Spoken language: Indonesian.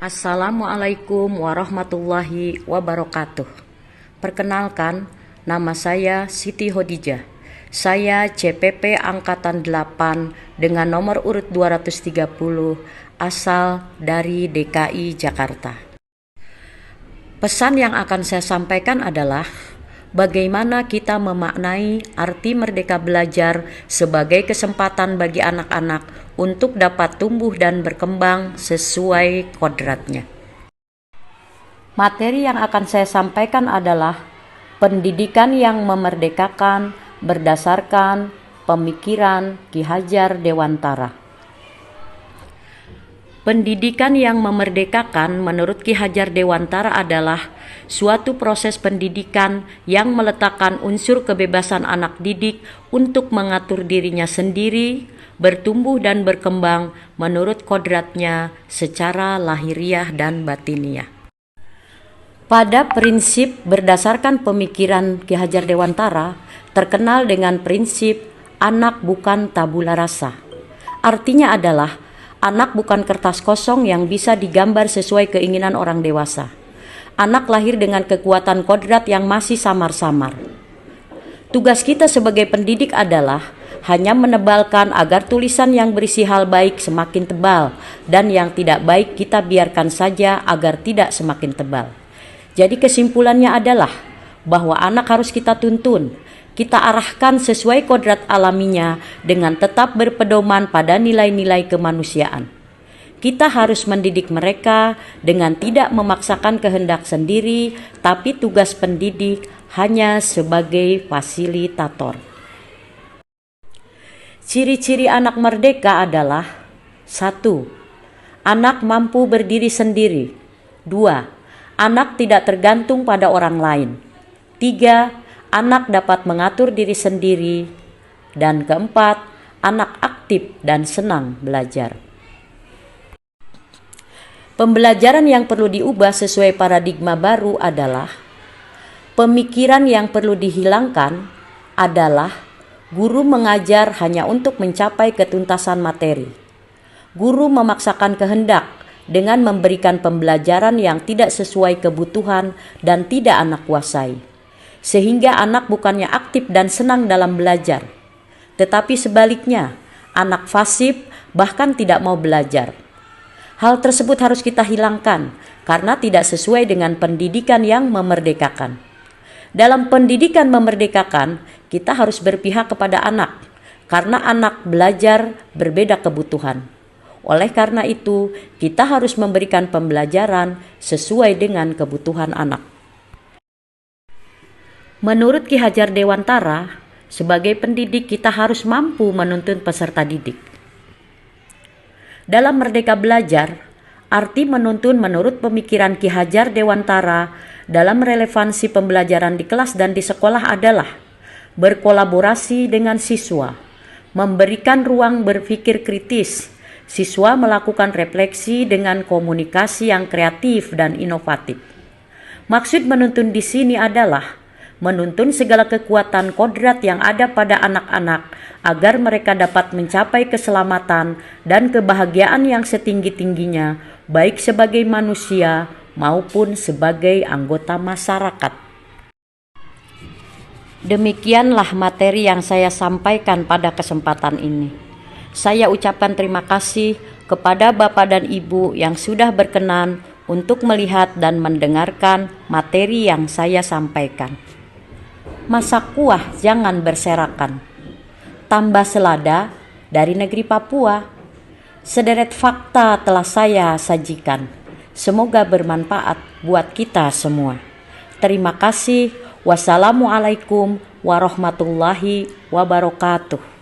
Assalamualaikum warahmatullahi wabarakatuh. Perkenalkan, nama saya Siti Hodijah. Saya CPP Angkatan 8 dengan nomor urut 230, asal dari DKI Jakarta. Pesan yang akan saya sampaikan adalah bagaimana kita memaknai arti merdeka belajar sebagai kesempatan bagi anak-anak untuk dapat tumbuh dan berkembang sesuai kodratnya. Materi yang akan saya sampaikan adalah pendidikan yang memerdekakan berdasarkan pemikiran Ki Hajar Dewantara. Pendidikan yang memerdekakan menurut Ki Hajar Dewantara adalah suatu proses pendidikan yang meletakkan unsur kebebasan anak didik untuk mengatur dirinya sendiri, bertumbuh dan berkembang menurut kodratnya secara lahiriah dan batiniah. Pada prinsip berdasarkan pemikiran Ki Hajar Dewantara, terkenal dengan prinsip anak bukan tabula rasa. Artinya adalah anak bukan kertas kosong yang bisa digambar sesuai keinginan orang dewasa. Anak lahir dengan kekuatan kodrat yang masih samar-samar. Tugas kita sebagai pendidik adalah hanya menebalkan agar tulisan yang berisi hal baik semakin tebal dan yang tidak baik kita biarkan saja agar tidak semakin tebal. Jadi kesimpulannya adalah bahwa anak harus kita tuntun, kita arahkan sesuai kodrat alaminya dengan tetap berpedoman pada nilai-nilai kemanusiaan. Kita harus mendidik mereka dengan tidak memaksakan kehendak sendiri, tapi tugas pendidik hanya sebagai fasilitator. Ciri-ciri anak merdeka adalah 1. Anak mampu berdiri sendiri. 2. Anak tidak tergantung pada orang lain. 3. Anak dapat mengatur diri sendiri. Dan keempat, anak aktif dan senang belajar. Pembelajaran yang perlu diubah sesuai paradigma baru adalah pemikiran yang perlu dihilangkan adalah guru mengajar hanya untuk mencapai ketuntasan materi. Guru memaksakan kehendak dengan memberikan pembelajaran yang tidak sesuai kebutuhan dan tidak anak kuasai. Sehingga anak bukannya aktif dan senang dalam belajar, tetapi sebaliknya, anak fasib bahkan tidak mau belajar. Hal tersebut harus kita hilangkan karena tidak sesuai dengan pendidikan yang memerdekakan. Dalam pendidikan memerdekakan, kita harus berpihak kepada anak, karena anak belajar berbeda kebutuhan. Oleh karena itu, kita harus memberikan pembelajaran sesuai dengan kebutuhan anak. Menurut Ki Hajar Dewantara, sebagai pendidik kita harus mampu menuntun peserta didik. Dalam Merdeka Belajar, arti menuntun menurut pemikiran Ki Hajar Dewantara dalam relevansi pembelajaran di kelas dan di sekolah adalah berkolaborasi dengan siswa, memberikan ruang berpikir kritis, siswa melakukan refleksi dengan komunikasi yang kreatif dan inovatif. Maksud menuntun di sini adalah menuntun segala kekuatan kodrat yang ada pada anak-anak agar mereka dapat mencapai keselamatan dan kebahagiaan yang setinggi-tingginya, baik sebagai manusia maupun sebagai anggota masyarakat. Demikianlah materi yang saya sampaikan pada kesempatan ini. Saya ucapkan terima kasih kepada Bapak dan Ibu yang sudah berkenan untuk melihat dan mendengarkan materi yang saya sampaikan. Masak kuah jangan berserakan. Tambah selada dari negeri Papua. Sederet fakta telah saya sajikan. Semoga bermanfaat buat kita semua. Terima kasih. Wassalamualaikum warahmatullahi wabarakatuh.